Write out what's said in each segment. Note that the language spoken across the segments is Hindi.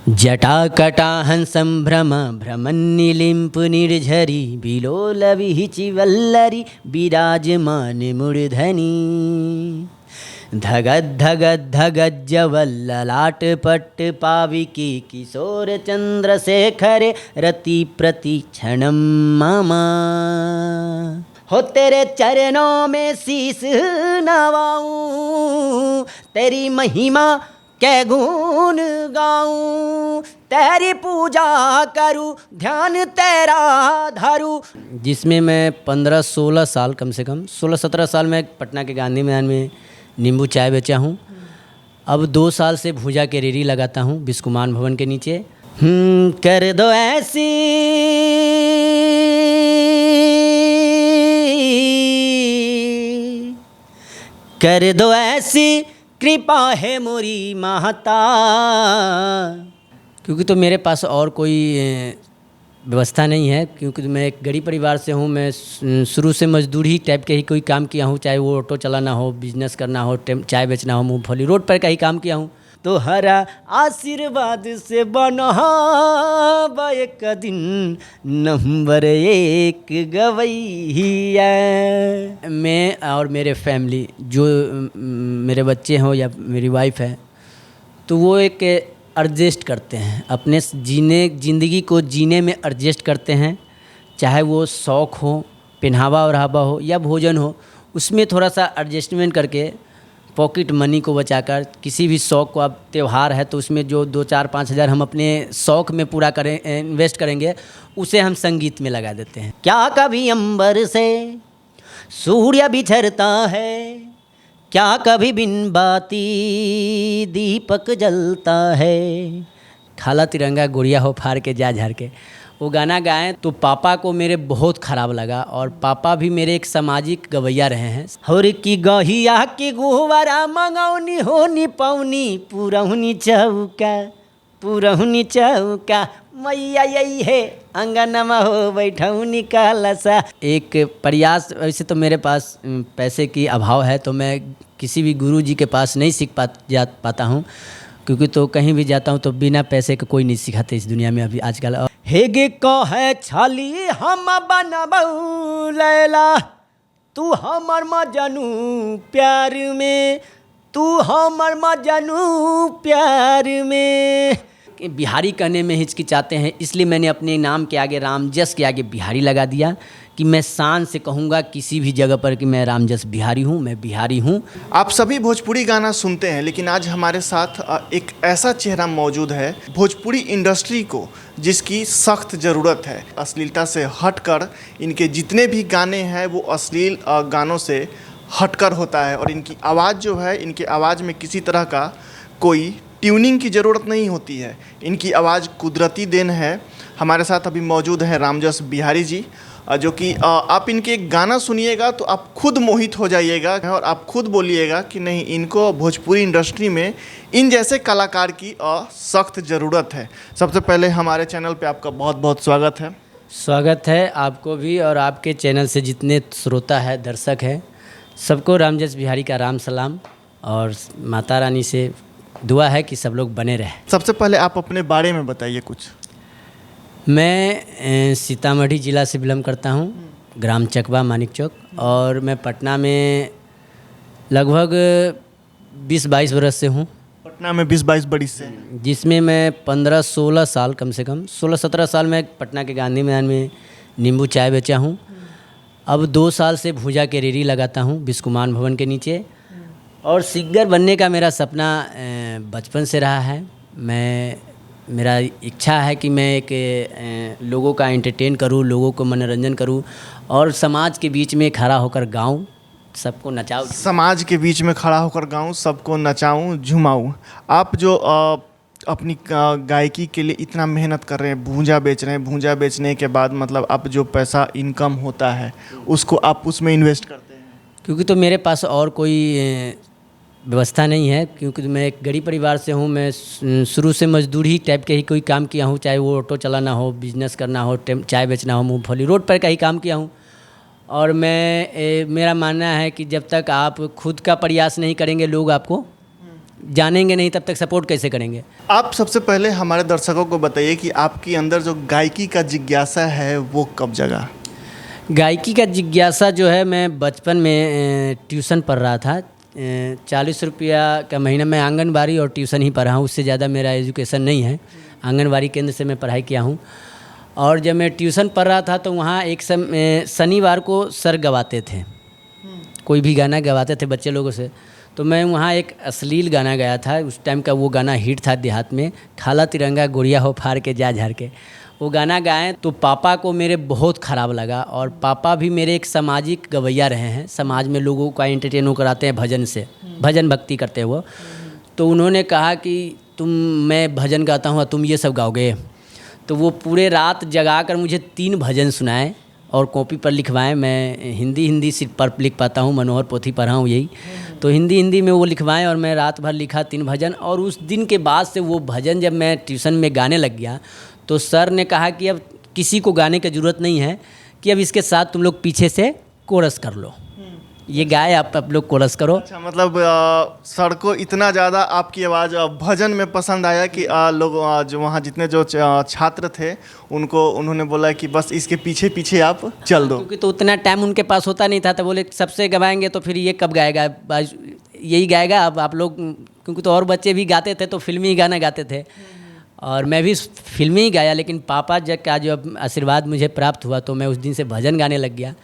जटाकटाहं सम्भ्रम भ्रमन्निलिम्पु निर्झरी विलोलविहिचिवल्लरी विराजमान मूर्धनि धगद्धगद्धगज्जवल्ललाटपट्ट पाविकी किशोर चंद्रशेखरे रति प्रतिक्षणं मम हो तेरे चरणों में शीस नवाऊं तेरी महिमा के गुण गाऊं तेरी पूजा करूं ध्यान तेरा धरूं। जिसमें मैं 15-16 साल कम से कम 16-17 साल में पटना के गांधी मैदान में नींबू चाय बेचा हूँ। अब 2 साल से भूजा के रेड़ी लगाता हूँ बिस्कुमान भवन के नीचे। कर दो ऐसी कर दो ऐसी कृपा है मोरी माता, क्योंकि तो मेरे पास और कोई व्यवस्था नहीं है, क्योंकि मैं एक गरीब परिवार से हूँ। मैं शुरू से मजदूरी टाइप के ही कोई काम किया हूँ, चाहे वो ऑटो चलाना हो, बिजनेस करना हो, चाय बेचना हो, मूंगफली रोड पर का ही काम किया हूँ। तो हरा आशीर्वाद से बना एक दिन नंबर 1 गवैया। मैं और मेरे फैमिली जो मेरे बच्चे हों या मेरी वाइफ है, तो वो एक एडजस्ट करते हैं अपने ज़िंदगी को जीने में एडजस्ट करते हैं। चाहे वो शौक़ हो, पहनावा ओढ़ावा हो या भोजन हो, उसमें थोड़ा सा एडजस्टमेंट करके पॉकेट मनी को बचाकर किसी भी शौक़ को, अब त्यौहार है तो उसमें जो 2-4-5 हज़ार हम अपने शौक़ में पूरा करें, इन्वेस्ट करेंगे, उसे हम संगीत में लगा देते हैं। क्या कभी अंबर से सूर्य बिछड़ता है, क्या कभी बिन बाती दीपक जलता है, खाला तिरंगा गुड़िया हो फाड़ के जा झाड़ के, वो गाना गाएं तो पापा को मेरे बहुत ख़राब लगा। और पापा भी मेरे एक सामाजिक गवैया रहे हैं। हर की गहिया की गुहवरा मंगौनी होनी पौनी पुरहुनी चौका मैया यही है अंगनमा हो बैठौनी का लसा। एक प्रयास, वैसे तो मेरे पास पैसे की अभाव है, तो मैं किसी भी गुरु जी के पास नहीं सीख पाता हूँ, क्योंकि तो कहीं भी जाता हूँ तो बिना पैसे के कोई नहीं सिखाते इस दुनिया में अभी आजकल। हेगे कहे छाली हम बनबऊ लैला, तू हमर मजनू प्यार में, तू हमर मजनू प्यार में। बिहारी कहने में हिचकिचाते हैं, इसलिए मैंने अपने नाम के आगे रामजस के आगे बिहारी लगा दिया कि मैं शान से कहूँगा किसी भी जगह पर कि मैं रामजस बिहारी हूँ, मैं बिहारी हूँ। आप सभी भोजपुरी गाना सुनते हैं, लेकिन आज हमारे साथ एक ऐसा चेहरा मौजूद है भोजपुरी इंडस्ट्री को जिसकी सख्त ज़रूरत है। अश्लीलता से हटकर इनके जितने भी गाने हैं वो अश्लील गानों से हटकर होता है, और इनकी आवाज़ जो है, इनके आवाज़ में किसी तरह का कोई ट्यूनिंग की ज़रूरत नहीं होती है। इनकी आवाज़ कुदरती देन है। हमारे साथ अभी मौजूद हैं रामजस बिहारी जी, जो कि आप इनके गाना सुनिएगा तो आप खुद मोहित हो जाइएगा और आप खुद बोलिएगा कि नहीं, इनको भोजपुरी इंडस्ट्री में इन जैसे कलाकार की सख्त ज़रूरत है। सबसे पहले हमारे चैनल पे आपका बहुत बहुत स्वागत है। स्वागत है आपको भी, और आपके चैनल से जितने श्रोता है, दर्शक है, सबको रामजस बिहारी का राम सलाम, और माता रानी से दुआ है कि सब लोग बने रहे। सबसे पहले आप अपने बारे में बताइए कुछ। मैं सीतामढ़ी ज़िला से बिलोंग करता हूँ, ग्राम चकवा मानिक चौक, और मैं पटना में लगभग 20-22 बरस से हूँ। पटना में 20-22 बरस से, जिसमें मैं 15-16 साल कम से कम 16-17 साल में पटना के गांधी मैदान में नींबू चाय बेचा हूँ। अब 2 साल से भूजा के रेड़ी लगाता हूँ बिस्कुमान भवन के नीचे। और सिंगर बनने का मेरा सपना बचपन से रहा है। मेरा इच्छा है कि मैं एक लोगों का एंटरटेन करूं, लोगों को मनोरंजन करूं, और समाज के बीच में खड़ा होकर गाऊं, सबको नचाऊं। समाज के बीच में खड़ा होकर गाऊं, सबको नचाऊं, झुमाऊं। आप जो अपनी गायकी के लिए इतना मेहनत कर रहे हैं, भूंजा बेच रहे हैं, भूंजा बेचने के बाद मतलब आप जो पैसा इनकम होता है उसको आप उसमें इन्वेस्ट करते हैं? क्योंकि तो मेरे पास और कोई व्यवस्था नहीं है, क्योंकि मैं एक गरीब परिवार से हूँ। मैं शुरू से मजदूरी टाइप के ही कोई काम किया हूँ, चाहे वो ऑटो चलाना हो, बिजनेस करना हो, चाय बेचना हो, मूंगफली रोड पर का ही काम किया हूँ। और मेरा मानना है कि जब तक आप खुद का प्रयास नहीं करेंगे, लोग आपको जानेंगे नहीं तब तक सपोर्ट कैसे करेंगे। आप सबसे पहले हमारे दर्शकों को बताइए कि आपके अंदर जो गायकी का जिज्ञासा है वो कब जगा? गायकी का जिज्ञासा जो है, मैं बचपन में ट्यूशन पढ़ रहा था। 40 रुपया का महीना मैं आंगनबाड़ी और ट्यूशन ही पढ़ा हूँ, उससे ज़्यादा मेरा एजुकेशन नहीं है। आंगनबाड़ी केंद्र से मैं पढ़ाई किया हूँ। और जब मैं ट्यूशन पढ़ रहा था तो वहाँ एक शनिवार को सर गवाते थे, कोई भी गाना गवाते थे बच्चे लोगों से। तो मैं वहाँ एक अश्लील गाना गाया था, उस टाइम का वो गाना हिट था देहात में, खाला तिरंगा गुड़िया हो फाड़ के जा झाड़ के। वो गाना गाएं तो पापा को मेरे बहुत ख़राब लगा। और पापा भी मेरे एक सामाजिक गवैया रहे हैं, समाज में लोगों का एंटरटेन कराते हैं भजन से, भजन भक्ति करते हैं वो। तो उन्होंने कहा कि मैं भजन गाता हूँ, तुम ये सब गाओगे। तो वो पूरे रात जगा कर मुझे 3 भजन सुनाए और कॉपी पर लिखवाएं। मैं हिंदी सिर्फ पर लिख पाता हूँ, मनोहर पोथी पढ़ा हूँ यही, तो हिंदी में वो लिखवाएं और मैं रात भर लिखा 3 भजन। और उस दिन के बाद से वो भजन जब मैं ट्यूशन में गाने लग गया तो सर ने कहा कि अब किसी को गाने की ज़रूरत नहीं है, कि अब इसके साथ तुम लोग पीछे से कोरस कर लो, ये गाए आप लोग कोरस करो। अच्छा, मतलब सर को इतना ज़्यादा आपकी आवाज़ भजन में पसंद आया कि लोग जो वहाँ जितने जो छात्र थे उनको उन्होंने बोला कि बस इसके पीछे पीछे आप चल दो। क्योंकि तो उतना टाइम उनके पास होता नहीं था, तो बोले सबसे गवाएंगे तो फिर ये कब गाएगा, यही गाएगा। अब आप लोग, क्योंकि तो और बच्चे भी गाते थे तो फिल्मी गाना गाते थे और मैं भी फिल्मी ही गाया। लेकिन पापा जब का जो आशीर्वाद मुझे प्राप्त हुआ तो मैं उस दिन से भजन गाने लग गया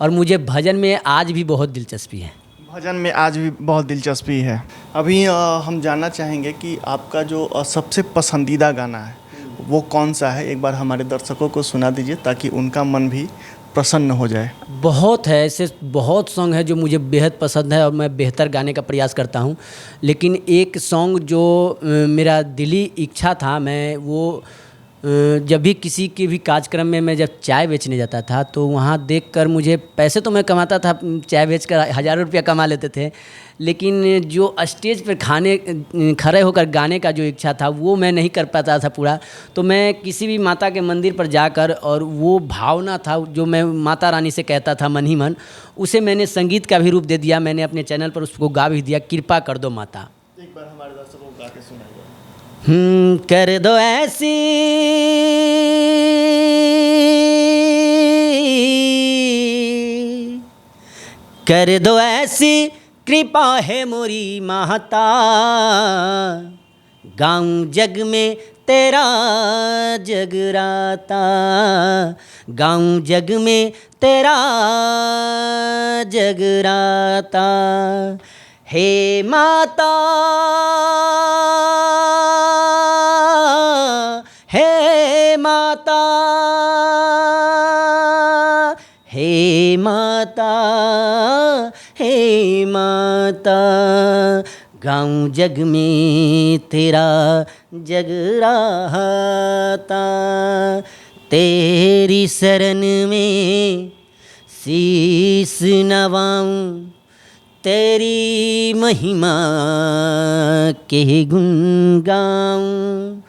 और मुझे भजन में आज भी बहुत दिलचस्पी है। भजन में आज भी बहुत दिलचस्पी है। अभी हम जानना चाहेंगे कि आपका जो सबसे पसंदीदा गाना है वो कौन सा है? एक बार हमारे दर्शकों को सुना दीजिए ताकि उनका मन भी प्रसन्न हो जाए। बहुत है, ऐसे बहुत सॉन्ग है जो मुझे बेहद पसंद है और मैं बेहतर गाने का प्रयास करता हूँ। लेकिन एक सॉन्ग जो मेरा दिली इच्छा था, मैं वो जब भी किसी के भी कार्यक्रम में मैं जब चाय बेचने जाता था तो वहाँ देखकर मुझे, पैसे तो मैं कमाता था, चाय बेचकर हज़ारों रुपया कमा लेते थे, लेकिन जो स्टेज पर खड़े होकर गाने का जो इच्छा था वो मैं नहीं कर पाता था पूरा। तो मैं किसी भी माता के मंदिर पर जाकर, और वो भावना था जो मैं माता रानी से कहता था मन ही मन, उसे मैंने संगीत का भी रूप दे दिया। मैंने अपने चैनल पर उसको गा भी दिया, कृपा कर दो माता। एक बार हमारे दर्शकों को गा के सुनाइए। कर दो ऐसी कर दो ऐसी कृपा है मोरी माता, गाऊं जग में तेरा जगराता, गाऊं जग में तेरा जगराता। हे माता, हे माता, हे माता, हे माता, गाऊं जग में तेरा जगराता। तेरी शरण में शीस नवाऊं, तेरी महिमा के गुण गाऊं,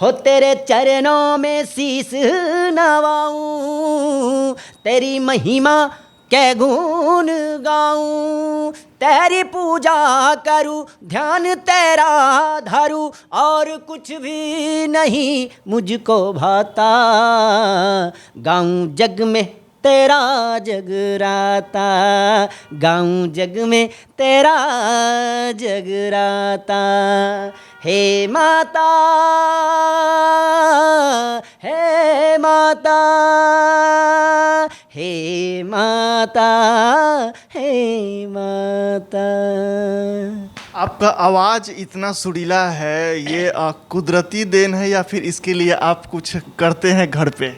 हो तेरे चरणों में शीस नवाऊं, तेरी महिमा के गुण गाऊं, तेरी पूजा करूं, ध्यान तेरा धरूं, और कुछ भी नहीं मुझको भाता, गाऊं जग में तेरा जगराता, गाऊं जग में तेरा जगराता। हे माता, हे माता, हे माता, हे माता। आपका आवाज़ इतना सुरीला है, ये कुदरती देन है या फिर इसके लिए आप कुछ करते हैं घर पे?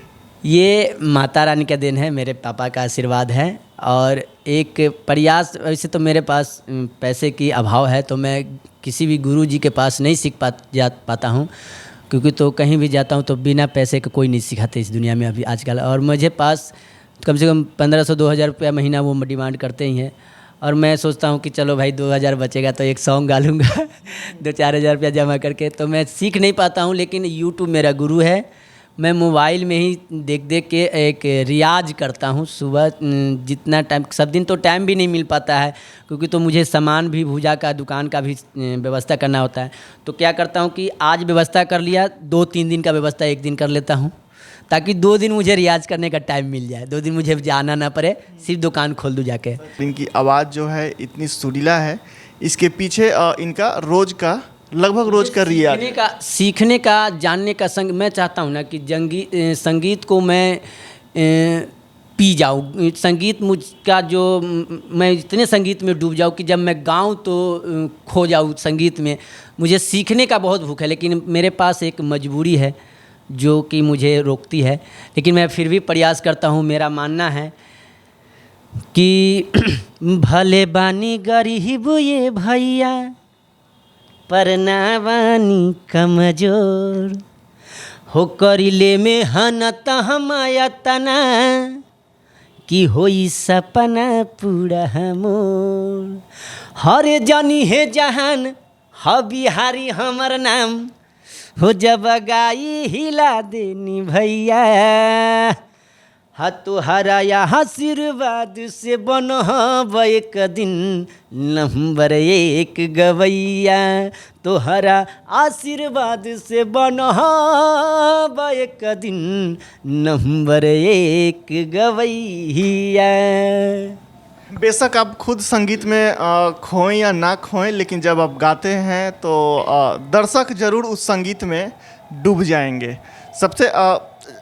ये माता रानी का देन है, मेरे पापा का आशीर्वाद है और एक प्रयास। वैसे तो मेरे पास पैसे की अभाव है तो मैं किसी भी गुरु जी के पास नहीं सीख पाता हूँ, क्योंकि तो कहीं भी जाता हूँ तो बिना पैसे के कोई नहीं सिखाते इस दुनिया में अभी आजकल। और मुझे पास कम से कम 1500-2000 रुपया महीना वो डिमांड करते ही हैं, और मैं सोचता हूँ कि चलो भाई 2000 बचेगा तो एक सॉन्ग गा लूँगा 2-4 हज़ार रुपया जमा करके। तो मैं सीख नहीं पाता हूँ, लेकिन यूट्यूब मेरा गुरु है, मैं मोबाइल में ही देख देख के एक रियाज करता हूँ सुबह। जितना टाइम, सब दिन तो टाइम भी नहीं मिल पाता है, क्योंकि तो मुझे सामान भी भूजा का दुकान का भी व्यवस्था करना होता है। तो क्या करता हूँ कि आज व्यवस्था कर लिया, 2-3 दिन का व्यवस्था एक दिन कर लेता हूँ, ताकि 2 दिन मुझे रियाज करने का टाइम मिल जाए, 2 दिन मुझे जाना ना पड़े, सिर्फ दुकान खोल दूँ जाके। इनकी आवाज़ जो है इतनी सुरीला है, इसके पीछे इनका लगभग रोज का रियाज, सीखने का जानने का मैं चाहता हूँ ना कि संगीत को मैं पी जाऊँ। संगीत मुझका जो मैं इतने संगीत में डूब जाऊँ कि जब मैं गाऊँ तो खो जाऊँ संगीत में। मुझे सीखने का बहुत भूख है, लेकिन मेरे पास एक मजबूरी है जो कि मुझे रोकती है, लेकिन मैं फिर भी प्रयास करता हूँ। मेरा मानना है कि भले बानी गरीब ये भैया, पर ना बानी कमजोर, हो करिले मेहनत हमाया तना, कि होई सपना पूरा मोर। हरे जानी है जहान ह बिहारी हमर नाम, हो जब गाई हिला देनी भैया, हा तुहरा आशीर्वाद से बनब एक दिन नंबर 1 गवैया, तुहरा आशीर्वाद से बनब एक दिन नंबर 1 गवैया। बेशक आप खुद संगीत में खोएं या ना खोएं, लेकिन जब आप गाते हैं तो दर्शक ज़रूर उस संगीत में डूब जाएंगे।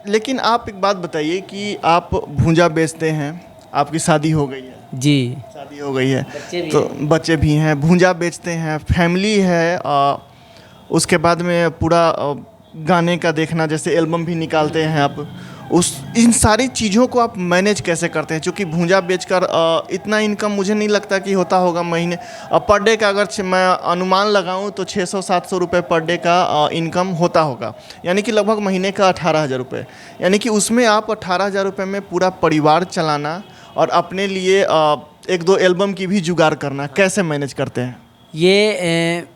लेकिन आप एक बात बताइए कि आप भूंजा बेचते हैं, आपकी शादी हो गई है? जी, शादी हो गई है, तो बच्चे भी हैं, भूंजा बेचते हैं, फैमिली है, उसके बाद में पूरा गाने का देखना, जैसे एल्बम भी निकालते हैं आप, इन सारी चीज़ों को आप मैनेज कैसे करते हैं? क्योंकि भूंजा बेचकर इतना इनकम मुझे नहीं लगता कि होता होगा महीने पर डे का। अगर मैं अनुमान लगाऊं तो 600-700 रुपये पर डे का इनकम होता होगा, यानी कि लगभग महीने का 18,000 रुपये। यानी कि उसमें आप 18,000 रुपये में पूरा परिवार चलाना और अपने लिए 1-2 एल्बम की भी जुगाड़ करना, कैसे मैनेज करते हैं? ये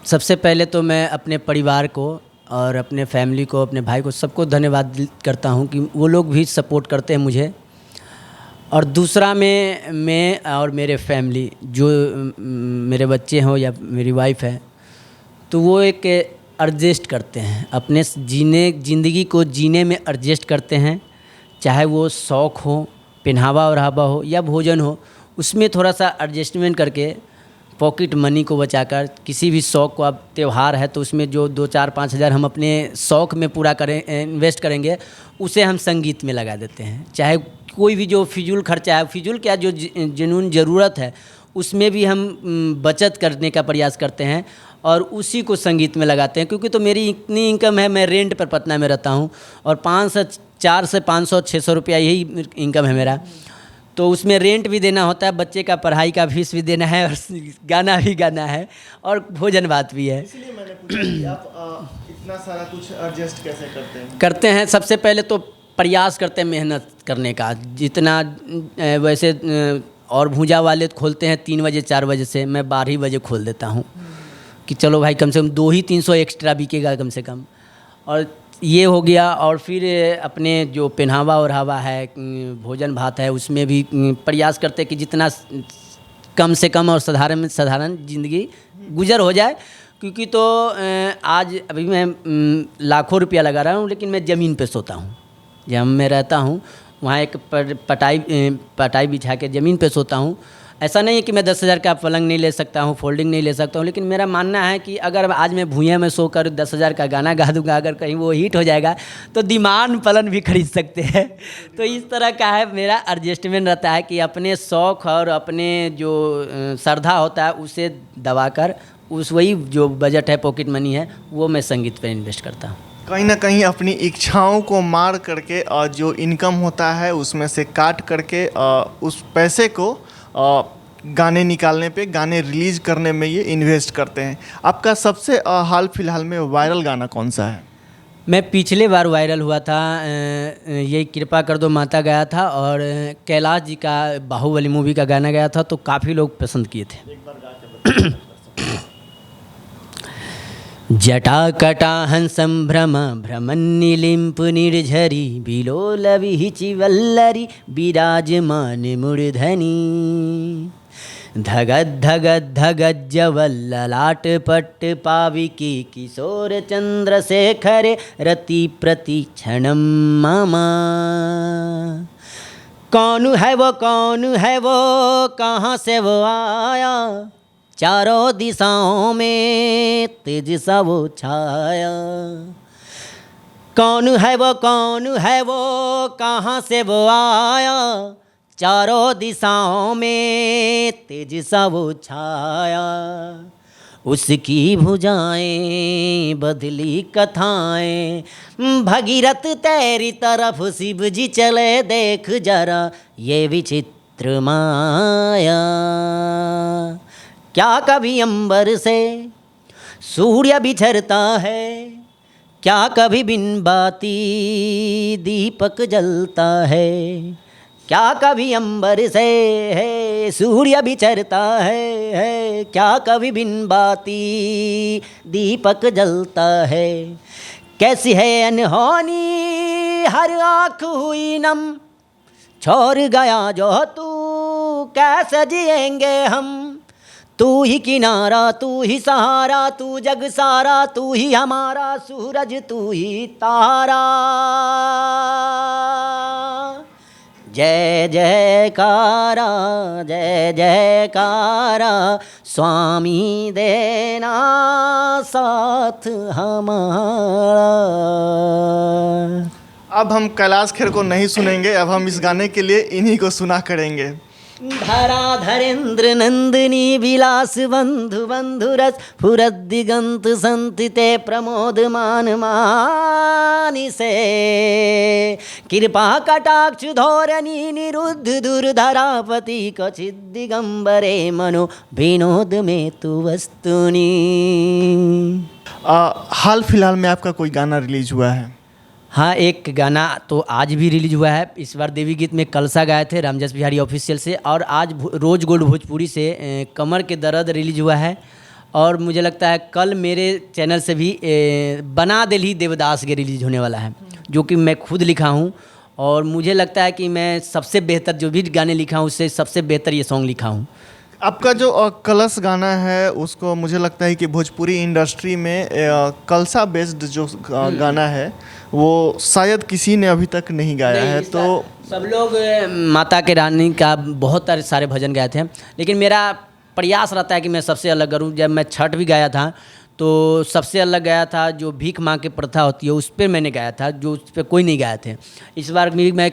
सबसे पहले तो मैं अपने परिवार को और अपने फैमिली को, अपने भाई को, सबको धन्यवाद करता हूँ कि वो लोग भी सपोर्ट करते हैं मुझे। और दूसरा मैं और मेरे फैमिली, जो मेरे बच्चे हों या मेरी वाइफ है, तो वो एक एडजस्ट करते हैं, अपने ज़िंदगी को जीने में एडजस्ट करते हैं। चाहे वो शौक़ हो, पहनावा ओढ़ावा हो या भोजन हो, उसमें थोड़ा सा एडजस्टमेंट करके पॉकेट मनी को बचाकर, किसी भी शौक़ को, अब त्यौहार है तो उसमें जो 2-4-5 हज़ार हम अपने शौक़ में पूरा इन्वेस्ट करेंगे, उसे हम संगीत में लगा देते हैं। चाहे कोई भी जो फिजूल खर्चा है, फिजूल क्या, जो जुनून ज़रूरत है, उसमें भी हम बचत करने का प्रयास करते हैं और उसी को संगीत में लगाते हैं। क्योंकि तो मेरी इतनी इनकम है, मैं रेंट पर पटना में रहता हूँ और 400 से 500-600 रुपया यही इनकम है मेरा। तो उसमें रेंट भी देना होता है, बच्चे का पढ़ाई का फीस भी देना है, और गाना भी गाना है, और भोजन भात भी है। इसलिए मैंने पूछा कि आप इतना सारा कुछ एडजस्ट कैसे करते हैं। सबसे पहले तो प्रयास करते हैं मेहनत करने का, जितना वैसे और भूजा वाले खोलते हैं 3 बजे 4 बजे से, मैं 12 बजे खोल देता हूँ कि चलो भाई कम से कम 200-300 एक्स्ट्रा बिकेगा कम से कम। और ये हो गया। और फिर अपने जो पहनावा ओढ़ावा है, भोजन भात है, उसमें भी प्रयास करते हैं कि जितना कम से कम और साधारण ज़िंदगी गुजर हो जाए। क्योंकि तो आज अभी मैं लाखों रुपया लगा रहा हूँ, लेकिन मैं ज़मीन पे सोता हूँ। जहाँ मैं रहता हूँ वहाँ एक पटाई बिछा के ज़मीन पे सोता हूँ। ऐसा नहीं है कि मैं 10,000 का पलंग नहीं ले सकता हूँ, फोल्डिंग नहीं ले सकता हूँ, लेकिन मेरा मानना है कि अगर आज मैं भुइयाँ में सोकर 10,000 का गाना गा दूँगा, अगर कहीं वो हिट हो जाएगा तो दीवान पलंग भी खरीद सकते हैं। तो इस तरह का है मेरा एडजस्टमेंट रहता है कि अपने शौक़ और अपने जो श्रद्धा होता है उसे दबाकर वही जो बजट है, पॉकेट मनी है, वो मैं संगीत पर इन्वेस्ट करता हूँ। कहीं ना कहीं अपनी इच्छाओं को मार करके और जो इनकम होता है उसमें से काट करके उस पैसे को गाने निकालने पे, गाने रिलीज़ करने में ये इन्वेस्ट करते हैं। आपका सबसे हाल फिलहाल में वायरल गाना कौन सा है? मैं पिछले बार वायरल हुआ था, ये कृपा कर दो माता गाया था, और कैलाश जी का बाहुबली मूवी का गाना गाया था, तो काफ़ी लोग पसंद किए थे। जटाकटाहं सम्भ्रम भ्रमन्निलिम्पु निर्झरि विलोलविहिचिवल्लरि विराजमानमूर्धनि धगद्धगद्धगज्जवल्ललाटपट्ट पाविकी किशोरचन्द्रशेखरे रतिप्रतिक्षणं मम। कौन है वो कहाँ से वो आया, चारों दिशाओं में तेज सा वो छाया। कौन है वो कहाँ से वो आया, चारों दिशाओं में तेज सा वो छाया। उसकी भुजाएं बदली कथाएं, भगीरथ तेरी तरफ शिव जी चले देख जरा ये विचित्र माया। क्या कभी अंबर से सूर्य बिछरता है, क्या कभी बिन बाती दीपक जलता है। क्या कभी अंबर से है सूर्य बिछरता है, क्या कभी बिन बाती दीपक जलता है। कैसी है अनहोनी हर आँख हुई नम, छोड़ गया जो तू कैसे जिएंगे हम। तू ही किनारा तू ही सहारा, तू जग सारा तू ही हमारा, सूरज तू ही तारा। जय जयकारा जय जयकारा, स्वामी देना साथ हमारा। अब हम कैलाश खेर को नहीं सुनेंगे, अब हम इस गाने के लिए इन्हीं को सुना करेंगे। धरा धरेन्द्र नंदिनी विलास बंधु बंधुरस फुरत दिगंत संतिते प्रमोद मान मानिसे। कृपा कटाक्ष धोरणी निरुद्ध दुर्धरापति क्वचित दिगंबरे मनो विनोद में तु वस्तुनि। हाल फिलहाल में आपका कोई गाना रिलीज हुआ है? हाँ, एक गाना तो आज भी रिलीज हुआ है। इस बार देवी गीत में कलसा गाए थे रामजस बिहारी ऑफिशियल से, और आज रोज गोल्ड भोजपुरी से कमर के दर्द रिलीज हुआ है। और मुझे लगता है कल मेरे चैनल से भी बना दिल ही देवदास के रिलीज होने वाला है, जो कि मैं खुद लिखा हूँ। और मुझे लगता है कि मैं सबसे बेहतर जो भी गाने लिखा हूँ उससे सबसे बेहतर ये सॉन्ग लिखा हूँ। आपका जो कलश गाना है उसको मुझे लगता है कि भोजपुरी इंडस्ट्री में कलसा बेस्ड जो गाना है वो शायद किसी ने अभी तक नहीं गाया है। तो सब लोग माता के रानी का बहुत सारे भजन गाए थे, लेकिन मेरा प्रयास रहता है कि मैं सबसे अलग करूं। जब मैं छठ भी गाया था तो सबसे अलग गाया था, जो भीख माँ की प्रथा होती है उस पर मैंने गाया था, जो उस पर कोई नहीं गाया थे। इस बार भी मैं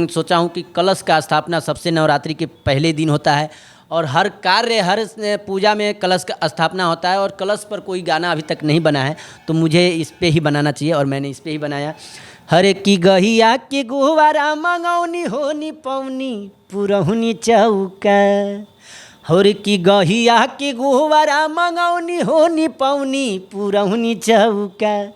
सोचा हूँ कि कलश का स्थापना सबसे नवरात्रि के पहले दिन होता है, और हर कार्य हर पूजा में कलश का स्थापना होता है, और कलश पर कोई गाना अभी तक नहीं बना है, तो मुझे इस पे ही बनाना चाहिए और मैंने इस पे ही बनाया। हर की गहिया की गुहवारा मंगौनी होनी पौनी पुरहुनी चौका। हर की गहिया की गुहवारा मंगौनी होनी पौनी पुरहुनी चौका।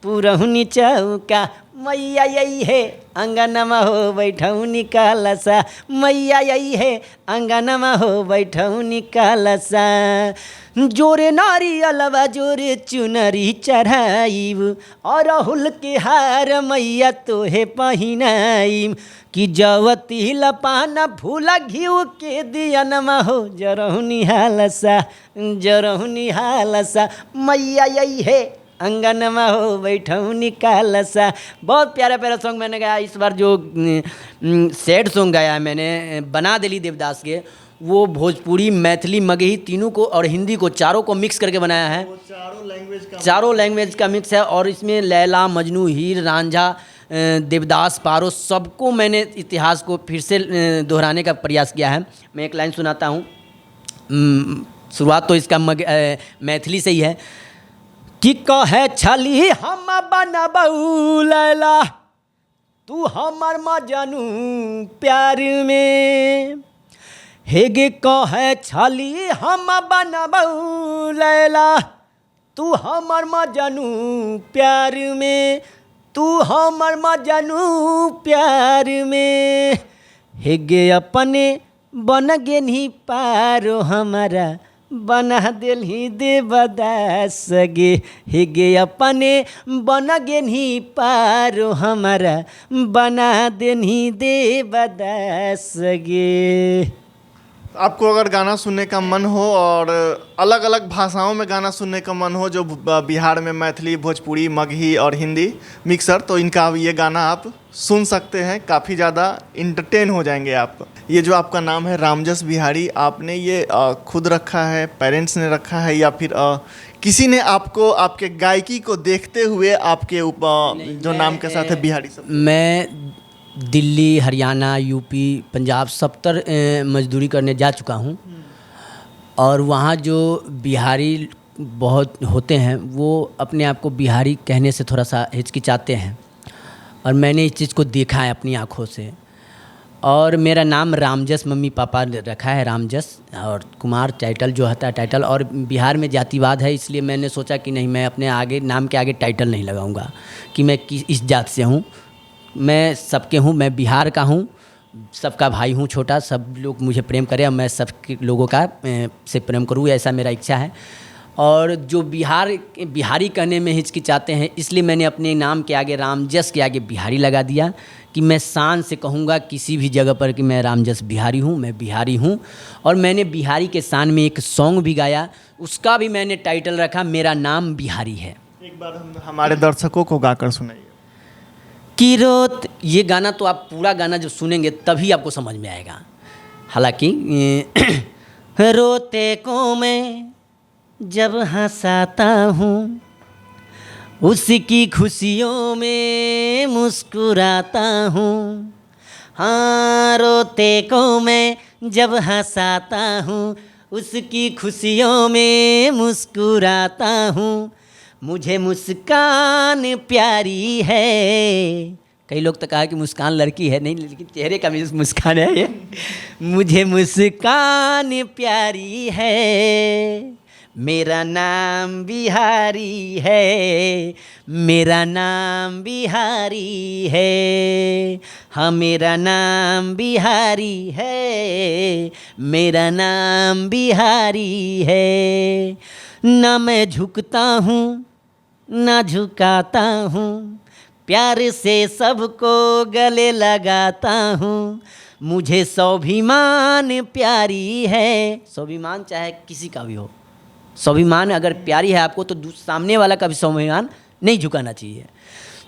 पुरहुनी चौका मैया यही है अंगनमा हो बैठौनी कलसा। मैया यही है अंगनमा हो बैठौनी कलसा। जोरे नारियलवा जोरे चुनरी चढ़ाइब, अरहुल के हार मैया तोहे पहिनाइब। कि जवती लपाना फूला घिउ के दियनमा हो जरहुनी हालसा। जरहुनी हालसा मैया यही है अंगनमा हो बैठौनी कलसा। बहुत प्यारा प्यारा सॉन्ग मैंने गाया। इस बार जो सैड सॉन्ग गाया है मैंने बना दिली देवदास के, वो भोजपुरी मैथिली मगही तीनों को और हिंदी को चारों को मिक्स करके बनाया है। चारों लैंग्वेज का मिक्स है, और इसमें लैला मजनू हीर रांझा देवदास पारो सबको मैंने इतिहास को फिर से दोहराने का प्रयास किया है। मैं एक लाइन सुनाता हूँ, शुरुआत तो इसका मैथिली से ही है। कि कहे छली हम बनबऊ लैला तू हमर मजनू प्यार में। हेगे कहे छली हम बनबऊ लैला तू हमर मजनू प्यार में। तू हमर मजनू प्यार में। हेगे अपने बन गेनी पारो हमारा बना दिल्ही दे बदास गे हिगे अपने बन गेन्ही पारो हमारा बना देन्ही दे बदास गे। आपको अगर गाना सुनने का मन हो और अलग अलग भाषाओं में गाना सुनने का मन हो, जो बिहार में मैथिली, भोजपुरी, मगही और हिंदी मिक्सर, तो इनका ये गाना आप सुन सकते हैं, काफ़ी ज़्यादा इंटरटेन हो जाएंगे आप। ये जो आपका नाम है रामजस बिहारी, आपने ये खुद रखा है, पेरेंट्स ने रखा है, या फिर किसी ने आपको आपके गायकी को देखते हुए आपके जो नाम के साथ है बिहारी सब? मैं दिल्ली, हरियाणा, यूपी, पंजाब 70 मजदूरी करने जा चुका हूँ और वहाँ जो बिहारी बहुत होते हैं वो अपने आप को बिहारी कहने से थोड़ा सा हिचकिचाते हैं और मैंने इस चीज़ को देखा है अपनी आँखों से। और मेरा नाम रामजस मम्मी पापा ने रखा है, रामजस, और कुमार टाइटल जो होता है टाइटल, और बिहार में जातिवाद है इसलिए मैंने सोचा कि नहीं, मैं अपने आगे नाम के आगे टाइटल नहीं लगाऊंगा कि मैं इस जात से हूँ। मैं सबके हूँ, मैं बिहार का हूँ, सबका भाई हूँ छोटा, सब लोग मुझे प्रेम करें और मैं सबके लोगों का से प्रेम करूँ, ऐसा मेरा इच्छा है। और जो बिहारी कहने में हिचकिचाते हैं इसलिए मैंने अपने नाम के आगे, रामजस के आगे बिहारी लगा दिया कि मैं शान से कहूँगा किसी भी जगह पर कि मैं रामजस बिहारी हूँ, मैं बिहारी हूँ। और मैंने बिहारी के शान में एक सॉन्ग भी गाया, उसका भी मैंने टाइटल रखा मेरा नाम बिहारी है। एक बार हमारे दर्शकों को गाकर सुनाइए। कि रोत, ये गाना तो आप पूरा गाना जब सुनेंगे तभी आपको समझ में आएगा। हालांकि रोते को मैं जब हंसाता हूँ उसकी खुशियों में मुस्कुराता हूँ। हाँ, रोते को मैं जब हंसाता हूँ उसकी खुशियों में मुस्कुराता हूँ। मुझे मुस्कान प्यारी है। कई लोग तो कहा कि मुस्कान लड़की है, नहीं, लेकिन चेहरे का भी मुस्कान है ये। मुझे मुस्कान प्यारी है, मेरा नाम बिहारी है, मेरा नाम बिहारी है। हाँ, मेरा नाम बिहारी है, मेरा नाम बिहारी है। ना मैं झुकता हूँ ना झुकाता हूँ, प्यार से सबको गले लगाता हूँ। मुझे स्वाभिमान प्यारी है। स्वाभिमान चाहे किसी का भी हो, स्वाभिमान अगर प्यारी है आपको तो सामने वाला का भी स्वाभिमान नहीं झुकाना चाहिए।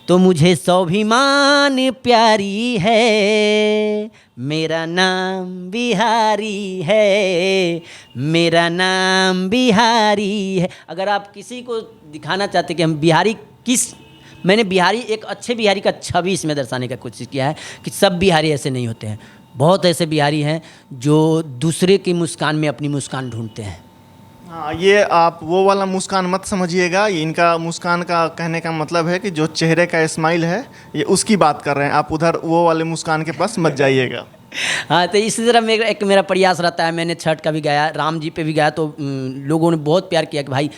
तो मुझे स्वाभिमान प्यारी है, मेरा नाम बिहारी है, मेरा नाम बिहारी है। अगर आप किसी को दिखाना चाहते कि हम बिहारी मैंने बिहारी, एक अच्छे बिहारी का छवि इसमें दर्शाने का कोशिश किया है कि सब बिहारी ऐसे नहीं होते हैं। बहुत ऐसे बिहारी हैं जो दूसरे की मुस्कान में अपनी मुस्कान ढूंढते हैं। हाँ, ये आप वो वाला मुस्कान मत समझिएगा, ये इनका मुस्कान का कहने का मतलब है कि जो चेहरे का स्माइल है ये उसकी बात कर रहे हैं, आप उधर वो वाले मुस्कान के पास मत जाइएगा। हाँ, तो इसी तरह मेरा प्रयास रहता है। मैंने छठ का भी गाया, राम जी पे भी गाया, तो लोगों ने बहुत प्यार किया कि भाई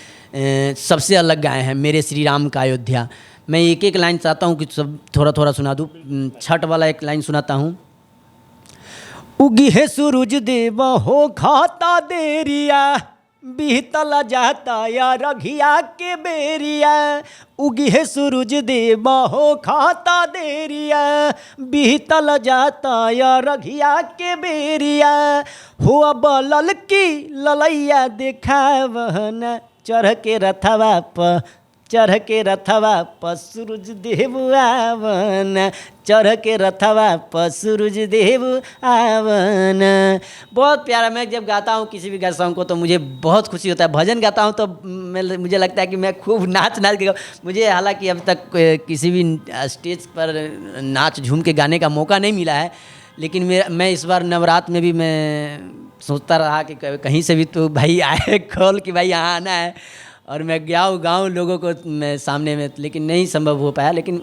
सबसे अलग गाए हैं मेरे श्री राम का अयोध्या। मैं एक एक लाइन चाहता हूँ कि सब थोड़ा थोड़ा सुना दूँ। छठ वाला एक लाइन सुनाता हूँ। उगी है सूरज देव हो खाता देरिया, बीतल जाता या रघिया के बेरिया। उगी है सूरज देव हो खाता देरिया, बीतल जाता या रघिया के बेरिया। हो अब ललकी ललैया देखावना, चढ़ के रथवा पर सूरज देव आवन, चढ़ के रथवा पर सूरज देव आवन। बहुत प्यारा। मैं जब गाता हूँ किसी भी सॉन्ग को तो मुझे बहुत खुशी होता है। भजन गाता हूँ तो मुझे लगता है कि मैं खूब नाच के मुझे हालांकि अब तक किसी भी स्टेज पर नाच झूम के गाने का मौका नहीं मिला है, लेकिन मैं इस बार नवरात्र में भी मैं सोचता रहा कि कहीं से भी तो भाई आए खोल कि भाई यहाँ आना है और मैं गाऊँ लोगों को मैं सामने में, लेकिन नहीं संभव हो पाया। लेकिन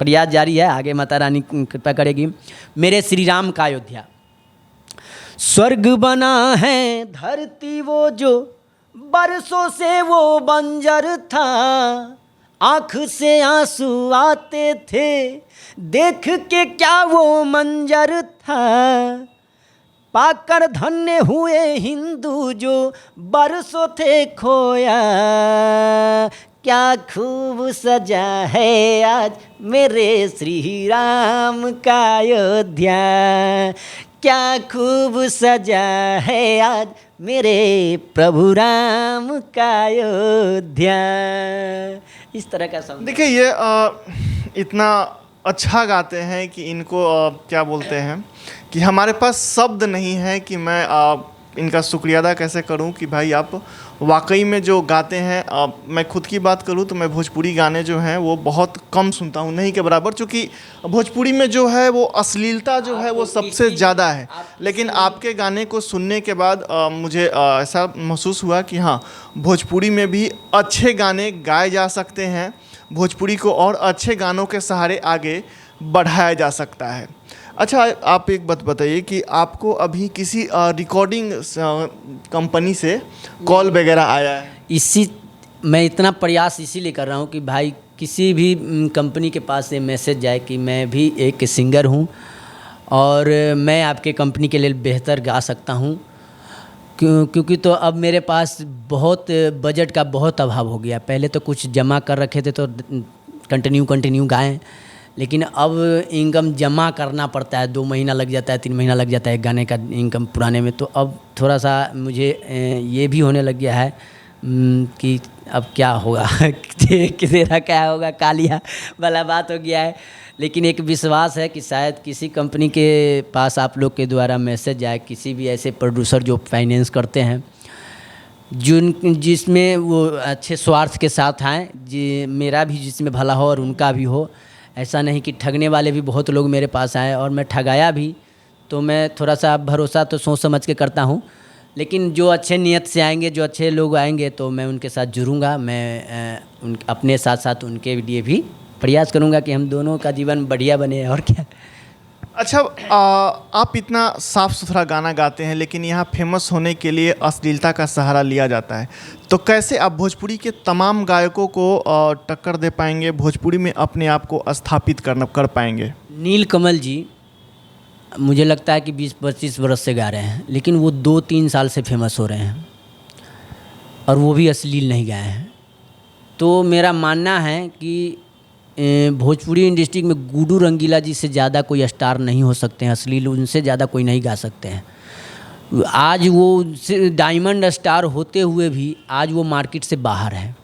प्रयास जारी है, आगे माता रानी कृपा करेगी। मेरे श्री राम का अयोध्या। स्वर्ग बना है धरती वो जो बरसों से वो बंजर था, आँख से आंसू आते थे देख के क्या वो मंजर था। पाकर धन्य हुए हिंदू जो बरसों थे खोया। क्या खूब सजा है आज मेरे श्री राम का अयोध्या, क्या खूब सजा है आज मेरे प्रभु राम का अयोध्या। इस तरह का सॉन्ग। देखिए ये इतना अच्छा गाते हैं कि इनको क्या बोलते हैं कि हमारे पास शब्द नहीं है कि मैं इनका शुक्रिया अदा कैसे करूं कि भाई आप वाकई में जो गाते हैं। मैं खुद की बात करूं तो मैं भोजपुरी गाने जो हैं वो बहुत कम सुनता हूं, नहीं के बराबर, क्योंकि भोजपुरी में जो है वो अश्लीलता जो है वो सबसे ज़्यादा है। लेकिन आपके गाने को सुनने के बाद मुझे ऐसा महसूस हुआ कि हाँ, भोजपुरी में भी अच्छे गाने गाए जा सकते हैं, भोजपुरी को और अच्छे गानों के सहारे आगे बढ़ाया जा सकता है। अच्छा, आप एक बात बताइए कि आपको अभी किसी रिकॉर्डिंग कंपनी से कॉल वगैरह आया है? मैं इतना प्रयास इसीलिए कर रहा हूँ कि भाई किसी भी कंपनी के पास ये मैसेज जाए कि मैं भी एक सिंगर हूँ और मैं आपके कंपनी के लिए बेहतर गा सकता हूँ। क्योंकि तो अब मेरे पास बहुत बजट का बहुत अभाव हो गया। पहले तो कुछ जमा कर रखे थे तो कंटिन्यू गाएं, लेकिन अब इनकम जमा करना पड़ता है। 2 महीना लग जाता है, 3 महीना लग जाता है गाने का इनकम पुराने में। तो अब थोड़ा सा मुझे ये भी होने लग गया है कि अब क्या होगा तेरा क्या होगा कालिया वाला बात हो गया है। लेकिन एक विश्वास है कि शायद किसी कंपनी के पास आप लोग के द्वारा मैसेज जाए, किसी भी ऐसे प्रोड्यूसर जो फाइनेंस करते हैं, जिसमें वो अच्छे स्वार्थ के साथ आएँ, मेरा भी जिसमें भला हो और उनका भी हो। ऐसा नहीं कि ठगने वाले भी बहुत लोग मेरे पास आए और मैं ठगाया भी, तो मैं थोड़ा सा भरोसा तो सोच समझ के करता हूँ। लेकिन जो अच्छे नियत से आएंगे, जो अच्छे लोग आएंगे, तो मैं उनके साथ जुड़ूंगा। मैं अपने साथ साथ उनके लिए भी प्रयास करूंगा कि हम दोनों का जीवन बढ़िया बने। और क्या। अच्छा, आप इतना साफ़ सुथरा गाना गाते हैं, लेकिन यहाँ फेमस होने के लिए अश्लीलता का सहारा लिया जाता है। तो कैसे आप भोजपुरी के तमाम गायकों को टक्कर दे पाएंगे, भोजपुरी में अपने आप को स्थापित कर पाएंगे? नीलकमल जी मुझे लगता है कि 20-25 वर्ष से गा रहे हैं, लेकिन वो 2-3 साल से फेमस हो रहे हैं और वो भी अश्लील नहीं गाए हैं। तो मेरा मानना है कि भोजपुरी इंडस्ट्री में गुड्डू रंगीला जी से ज़्यादा कोई स्टार नहीं हो सकते हैं, अश्लील उनसे ज़्यादा कोई नहीं गा सकते हैं। आज वो डायमंड स्टार होते हुए भी आज वो मार्केट से बाहर है।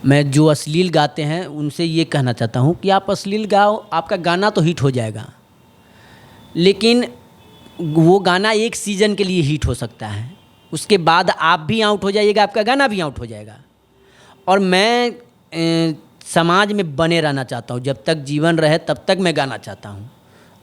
मैं जो अश्लील गाते हैं उनसे ये कहना चाहता हूँ कि आप अश्लील गाओ, आपका गाना तो हिट हो जाएगा, लेकिन वो गाना एक सीज़न के लिए हिट हो सकता है, उसके बाद आप भी आउट हो जाइएगा, आपका गाना भी आउट हो जाएगा। और मैं समाज में बने रहना चाहता हूँ, जब तक जीवन रहे तब तक मैं गाना चाहता हूँ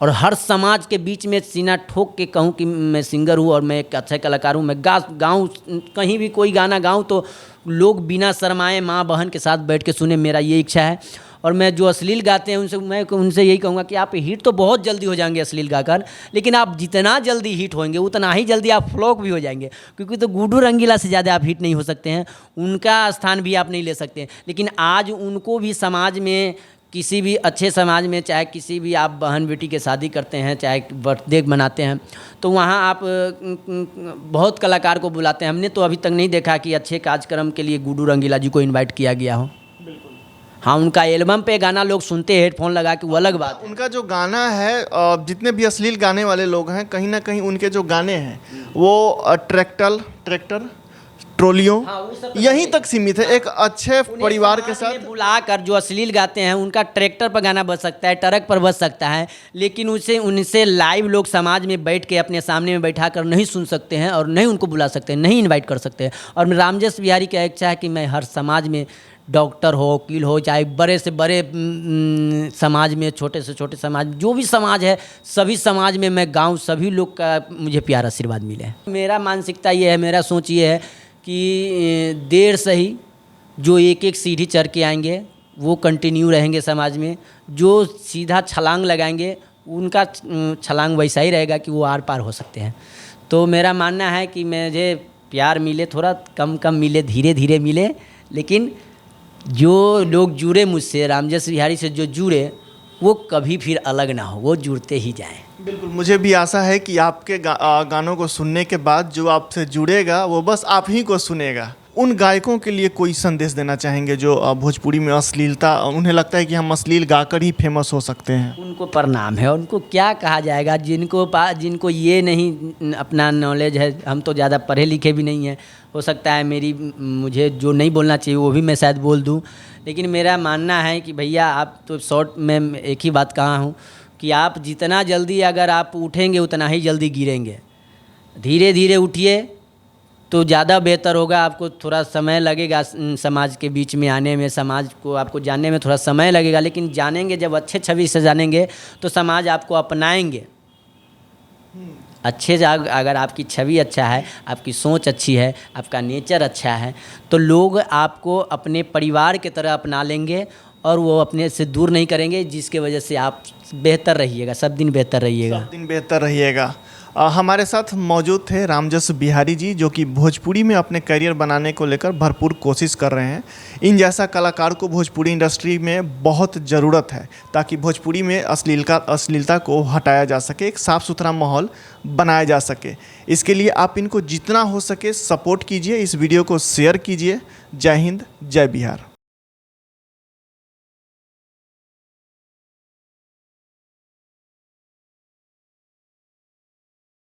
और हर समाज के बीच में सीना ठोक के कहूँ कि मैं सिंगर हूँ और मैं एक अच्छा कलाकार हूँ। मैं गाऊँ, कहीं भी कोई गाना गाऊँ तो लोग बिना शर्माए माँ बहन के साथ बैठ के सुने, मेरा ये इच्छा है। और मैं जो अश्लील गाते हैं मैं उनसे यही कहूँगा कि आप हिट तो बहुत जल्दी हो जाएंगे अश्लील गाकर, लेकिन आप जितना जल्दी हिट होंगे उतना ही जल्दी आप फ्लॉप भी हो जाएंगे। क्योंकि तो गुड्डू रंगीला से ज़्यादा आप हिट नहीं हो सकते हैं, उनका स्थान भी आप नहीं ले सकते हैं। लेकिन आज उनको भी समाज में, किसी भी अच्छे समाज में, चाहे किसी भी आप बहन बेटी के शादी करते हैं, चाहे बर्थडे मनाते हैं, तो वहाँ आप बहुत कलाकार को बुलाते हैं। हमने तो अभी तक नहीं देखा कि अच्छे कार्यक्रम के लिए गुड्डू रंगीला जी को इनवाइट किया गया हो। हाँ, उनका एल्बम पे गाना लोग सुनते हैं हेडफोन लगा के, वो अलग बात है। उनका जो गाना है, जितने भी अश्लील गाने वाले लोग हैं, कहीं ना कहीं उनके जो गाने हैं वो ट्रैक्टर ट्रोलियों यहीं तक सीमित है। एक अच्छे परिवार के साथ बुला कर जो अश्लील गाते हैं उनका ट्रैक्टर पर गाना बज सकता है, ट्रक पर बज सकता है, लेकिन उनसे लाइव लोग समाज में बैठ के अपने सामने में बैठा कर नहीं सुन सकते हैं और नहीं उनको बुला सकते हैं, नहीं इनवाइट कर सकते हैं। और रामजेश बिहारी की इच्छा है कि मैं हर समाज में, डॉक्टर हो, वकील हो, चाहे बड़े से बड़े समाज में, छोटे से छोटे समाज, जो भी समाज है, सभी समाज में मैं गाऊँ, सभी लोग का मुझे प्यार आशीर्वाद मिले। मेरा मानसिकता ये है, मेरा सोच ये है कि देर सही जो एक एक सीढ़ी चढ़ के आएंगे वो कंटिन्यू रहेंगे समाज में, जो सीधा छलांग लगाएंगे उनका छलांग वैसा ही रहेगा कि वो आर पार हो सकते हैं। तो मेरा मानना है कि मुझे प्यार मिले, थोड़ा कम कम मिले, धीरे धीरे मिले, लेकिन जो लोग जुड़े मुझसे, रामजेश बिहारी से जो जुड़े, वो कभी फिर अलग ना हो, वो जुड़ते ही जाएं। बिल्कुल, मुझे भी आशा है कि आपके गानों को सुनने के बाद जो आपसे जुड़ेगा वो बस आप ही को सुनेगा। उन गायकों के लिए कोई संदेश देना चाहेंगे जो भोजपुरी में अश्लीलता, उन्हें लगता है कि हम अश्लील गाकर ही फेमस हो सकते हैं? उनको प्रणाम है, उनको क्या कहा जाएगा, जिनको ये नहीं अपना नॉलेज है। हम तो ज़्यादा पढ़े लिखे भी नहीं हैं, हो सकता है मुझे जो नहीं बोलना चाहिए वो भी मैं शायद बोल दूं, लेकिन मेरा मानना है कि भैया आप तो शॉर्ट में एक ही बात कहा हूँ कि आप जितना जल्दी अगर आप उठेंगे उतना ही जल्दी गिरेंगे। धीरे धीरे उठिए तो ज़्यादा बेहतर होगा। आपको थोड़ा समय लगेगा समाज के बीच में आने में, समाज को आपको जानने में थोड़ा समय लगेगा, लेकिन जानेंगे जब अच्छे छवि से जानेंगे तो समाज आपको अपनाएंगे। अच्छे से अगर आपकी छवि अच्छा है, आपकी सोच अच्छी है, आपका नेचर अच्छा है, तो लोग आपको अपने परिवार की तरह अपना लेंगे और वो अपने से दूर नहीं करेंगे, जिसके वजह से आप बेहतर रहिएगा, सब दिन बेहतर रहिएगा। सब दिन बेहतर रहिएगा। हमारे साथ मौजूद थे रामजस बिहारी जी, जो कि भोजपुरी में अपने करियर बनाने को लेकर भरपूर कोशिश कर रहे हैं। इन जैसा कलाकार को भोजपुरी इंडस्ट्री में बहुत ज़रूरत है ताकि भोजपुरी में अश्लीलता को हटाया जा सके, एक साफ़ सुथरा माहौल बनाया जा सके। इसके लिए आप इनको जितना हो सके सपोर्ट कीजिए, इस वीडियो को शेयर कीजिए। जय हिंद, जय बिहार।